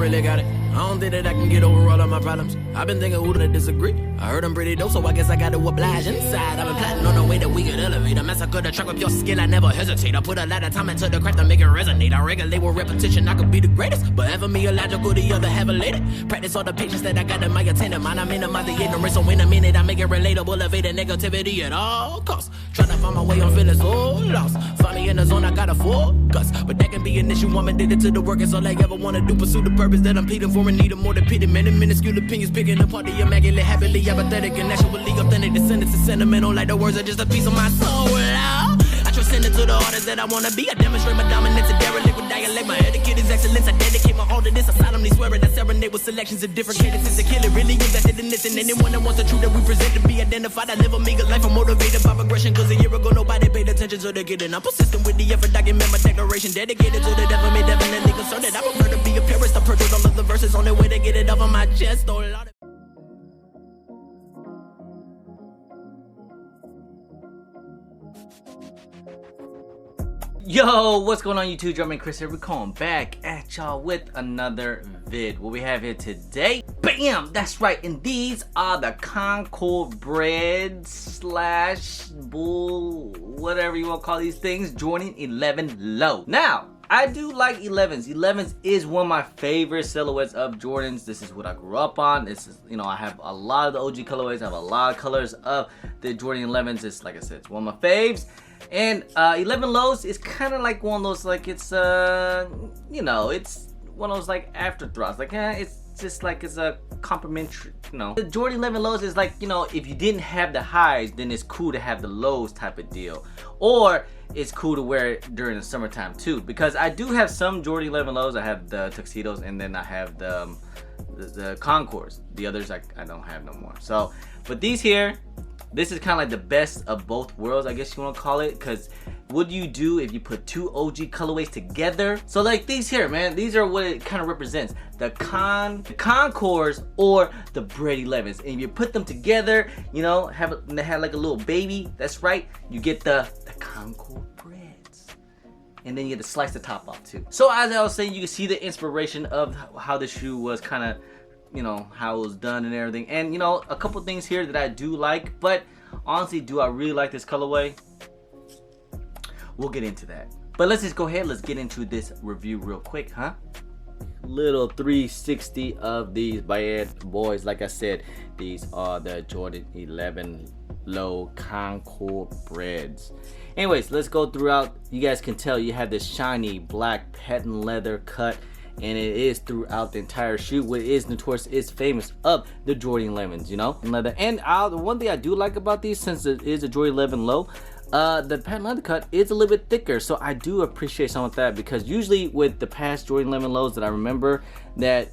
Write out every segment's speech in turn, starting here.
really got it. I don't think that I can get over all of my problems. I've been thinking who to disagree. I heard I'm pretty dope, so I guess I gotta oblige inside. I've been plotting on a way that we could elevate. I massacre the track with your skill, I never hesitate. I put a lot of time into the craft to make it resonate. I regulate with repetition, I could be the greatest. But ever me illogical, the other have elated. Practice all the patience that I got in my attendant mind. I minimize the ignorance, so in a minute I make it relatable. Evade the negativity at all costs. Trying to find my way, I'm feeling so lost. Find me in the zone, I got a focus. But that can be an issue, I'm addicted to the work. It's all I ever wanna do, pursue the purpose that I'm pleading for. And need a more than pity, man, and minuscule opinions picking apart the immaculate, happily apathetic, and actually authentic. Descendants is sentimental, like the words are just a piece of my soul. I transcend it to the artist that I wanna be. I demonstrate my dominance, a derelict with dialect. My etiquette is excellence. I dedicate my all to this. I solemnly swear it. I serenade with selections of different cadences. To kill it really is that in this. And anyone that wants the truth that we present to be identified. I live a meager life. I'm motivated by progression. Cause a year ago nobody paid attention to the getting. I'm persistent with the effort. Document my declaration. Dedicated to the devil. Me definitely concerned that I prefer to be a purist. I purchased all of the verses on the way to get it off of my chest. Oh, Lord. Yo, what's going on YouTube? Drumming Chris here. We're coming back at y'all with another vid. What we have here today, bam, that's right, and these are the Concord Bred slash bull, whatever you want to call these things, Jordan 11 low. Now, I do like 11s. 11s is one of my favorite silhouettes of Jordans. This is what I grew up on. This is, you know, I have a lot of the OG colorways. I have a lot of colors of the Jordan 11s. It's, like I said, it's one of my faves. And 11 lows is kind of like one of those, like, it's you know, it's one of those like afterthoughts, like it's just like it's a complimentary, you know. The Jordan 11 lows is like, you know, if you didn't have the highs, then it's cool to have the lows type of deal, or it's cool to wear it during the summertime too, because I do have some Jordan 11 lows. I have the tuxedos, and then I have the Concords. The others I don't have no more. So, but these here, this is kind of like the best of both worlds, I guess you want to call it, because what do you do if you put two OG colorways together? So like these here, man, these are what it kind of represents. The Concords or the Bred 11s. And if you put them together, you know, they have like a little baby, that's right, you get the Concord Breds. And then you get to slice the top off too. So as I was saying, you can see the inspiration of how the shoe was kind of, you know, how it was done and everything. And you know, a couple things here that I do like, but honestly, do I really like this colorway? We'll get into that. But let's just go ahead, let's get into this review real quick, huh? Little 360 of these bad boys. Like I said, these are the Jordan 11 low Concord Breds. Anyways, let's go throughout. You guys can tell you have this shiny black patent leather cut, and it is throughout the entire shoe. What is notorious, is famous of the Jordan 11s, you know, leather. And the one thing I do like about these, since it is a Jordan 11 low, the patent leather cut is a little bit thicker, so I do appreciate some of that, because usually with the past Jordan 11 lows that I remember, that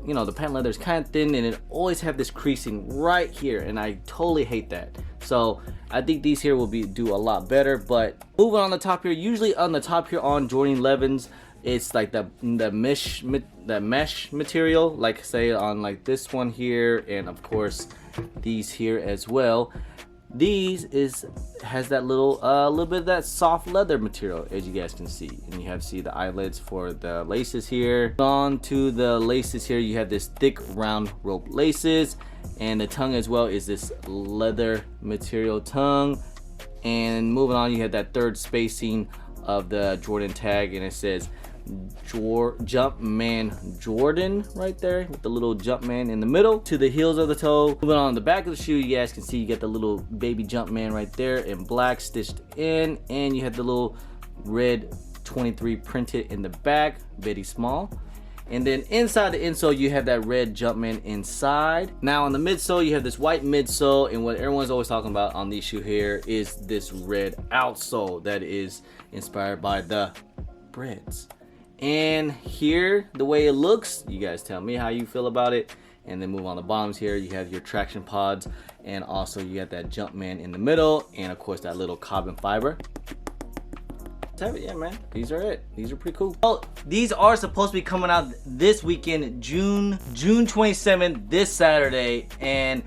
you know, the patent leather is kind of thin, and it always have this creasing right here, and I totally hate that. So I think these here will do a lot better. But moving on the top here, usually on the top here on Jordan 11s, it's like the mesh material, like say on like this one here, and of course these here as well. These has that little bit of that soft leather material, as you guys can see, and you have see the eyelets for the laces here. On to the laces here, you have this thick round rope laces, and the tongue as well is this leather material tongue. And moving on, you have that third spacing of the Jordan tag, and it says Jumpman Jordan right there, with the little Jumpman in the middle to the heels of the toe. Moving on the back of the shoe, you guys can see you get the little baby Jumpman right there in black stitched in, and you have the little red 23 printed in the back, very small. And then inside the insole, you have that red Jumpman inside. Now on the midsole, you have this white midsole, and what everyone's always talking about on these shoe here is this red outsole that is inspired by the Breds. And here, the way it looks, you guys tell me how you feel about it. And then move on the bottoms here, you have your traction pods, and also you got that Jumpman in the middle, and of course that little carbon fiber. Yeah, man, these are it. These are pretty cool. Well, these are supposed to be coming out this weekend, June 27th, this Saturday. And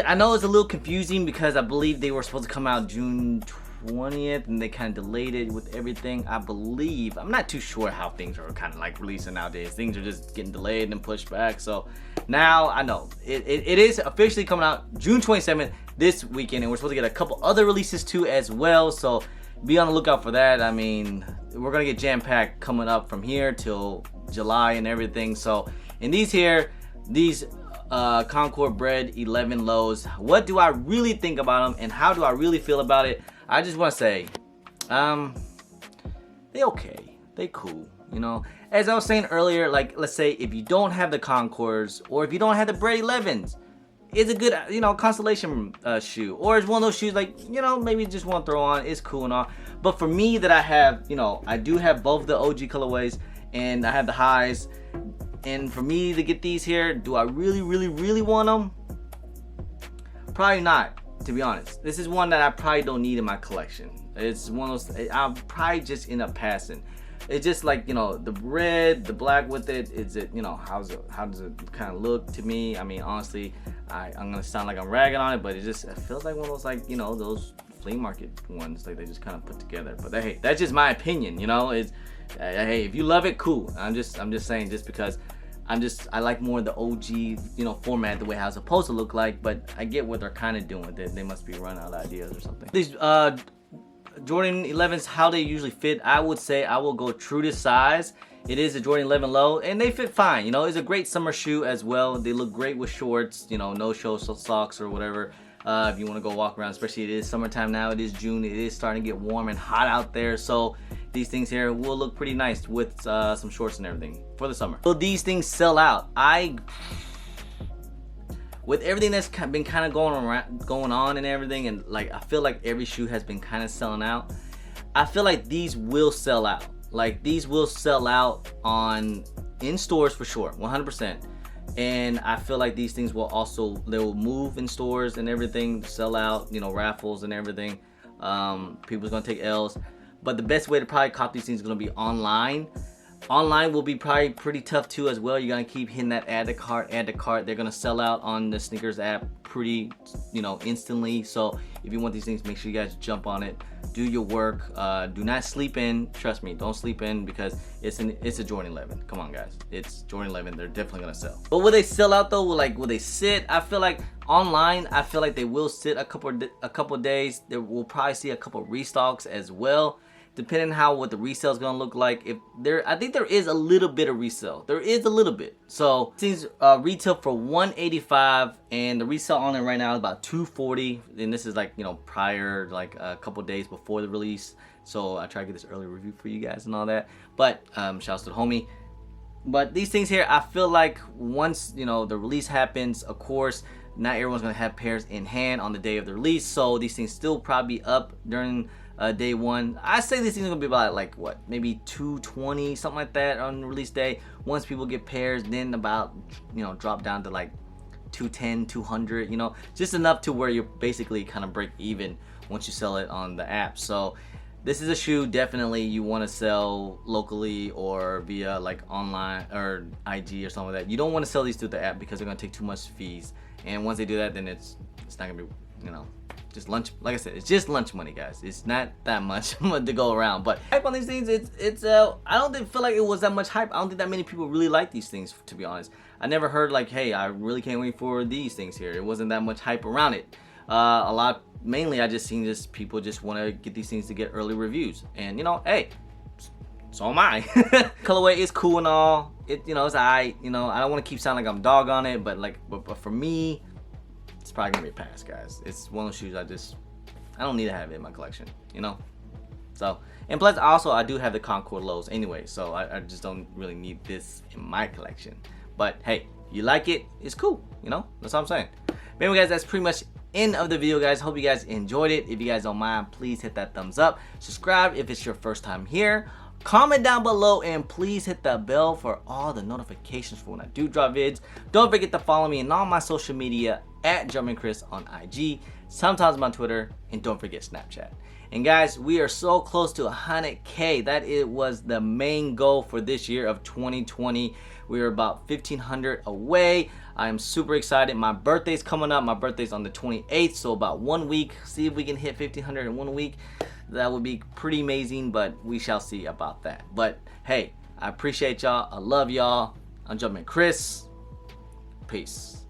I know it's a little confusing, because I believe they were supposed to come out June 20th, and they kind of delayed it with everything. I believe, I'm not too sure how things are kind of like releasing nowadays. Things are just getting delayed and pushed back. So now I know it is officially coming out June 27th this weekend, and we're supposed to get a couple other releases too as well. So be on the lookout for that. I mean, we're gonna get jam-packed coming up from here till July and everything. So in these Concord Bred 11 lows, what do I really think about them and how do I really feel about it? I just want to say, they okay, they cool, you know. As I was saying earlier, like, let's say if you don't have the Concords or if you don't have the Bred 11s, it's a good, you know, constellation shoe, or it's one of those shoes like, you know, maybe just want to throw on. It's cool and all, but for me that I have, you know, I do have both the OG colorways and I have the highs. And for me to get these here, do I really want them? Probably not, to be honest. This is one that I probably don't need in my collection. It's one of those, I'll probably just end up passing. It's just like, you know, the red, the black with it, is it, you know, how does it kind of look to me? I mean, honestly, I'm gonna sound like I'm ragging on it, but it feels like one of those, like, you know, those flea market ones, like they just kind of put together. But hey, that's just my opinion, you know. It's hey, if you love it, cool. I'm just saying, just because I like more the OG, you know, format, the way how it's supposed to look like, but I get what they're kind of doing with it. They must be running out of ideas or something. These Jordan 11s, how they usually fit, I would say I will go true to size. It is a Jordan 11 low, and they fit fine. You know, it's a great summer shoe as well. They look great with shorts, you know, no-show socks or whatever. If you want to go walk around, especially it is summertime now, it is June, it is starting to get warm and hot out there, so these things here will look pretty nice with some shorts and everything for the summer. Will these things sell out? With everything that's been kind of going on and everything, and like I feel like every shoe has been kind of selling out, I feel like these will sell out. Like these will sell out in stores for sure, 100%. And I feel like these things will also, they will move in stores and everything, sell out, you know, raffles and everything. People's gonna take L's, but the best way to probably cop these things is gonna be online. Online will be probably pretty tough too as well. You're gonna keep hitting that add to cart. They're gonna sell out on the sneakers app pretty, you know, instantly. So if you want these things, make sure you guys jump on it, do your work. Do not sleep in. Trust me, don't sleep in, because it's a Jordan 11. Come on, guys, it's Jordan 11. They're definitely gonna sell. But will they sell out though? Will they sit? I feel like online, I feel like they will sit a couple days. There will probably see a couple restocks as well, depending on what the resale is gonna look like. I think there is a little bit of resale. There is a little bit. So things retail for $185, and the resale on it right now is about $240. And this is like, you know, prior, like a couple days before the release. So I try to get this early review for you guys and all that. But shouts to the homie. But these things here, I feel like once, you know, the release happens, of course, not everyone's gonna have pairs in hand on the day of the release. So these things still probably up during day one. I say these things are gonna be about like what, maybe 220, something like that on release day. Once people get pairs, then about, you know, drop down to like 210, 200, you know, just enough to where you basically kind of break even once you sell it on the app. So this is a shoe definitely you want to sell locally or via like online or IG or something like that. You don't want to sell these through the app because they're gonna take too much fees, and once they do that, then it's not gonna be, you know, just lunch. Like I said, it's just lunch money, guys. It's not that much to go around. But hype on these things, I don't feel like it was that much hype. I don't think that many people really like these things, to be honest. I never heard like, hey, I really can't wait for these things here. It wasn't that much hype around it. Mainly I just seen this, people just want to get these things to get early reviews, and you know, hey, so am I. Colorway is cool and all. You know, it's alright. You know, I don't want to keep sounding like I'm dog on it, but like, but for me, it's probably gonna be a pass, guys. It's one of those shoes I don't need to have it in my collection, you know. So, and plus also I do have the Concord lows anyway, so I just don't really need this in my collection. But hey, you like it, it's cool, you know. That's all I'm saying. But anyway, guys, that's pretty much end of the video, guys. Hope you guys enjoyed it. If you guys don't mind, please hit that thumbs up, subscribe if it's your first time here, comment down below, and please hit the bell for all the notifications for when I do drop vids. Don't forget to follow me on all my social media at JumpinChris on IG, sometimes I'm on Twitter, and don't forget Snapchat. And guys, we are so close to 100K. That it was the main goal for this year of 2020. We are about 1,500 away. I am super excited. My birthday's coming up. My birthday's on the 28th, so about 1 week. See if we can hit 1,500 in 1 week. That would be pretty amazing, but we shall see about that. But hey, I appreciate y'all. I love y'all. I'm Jumpman Chris. Peace.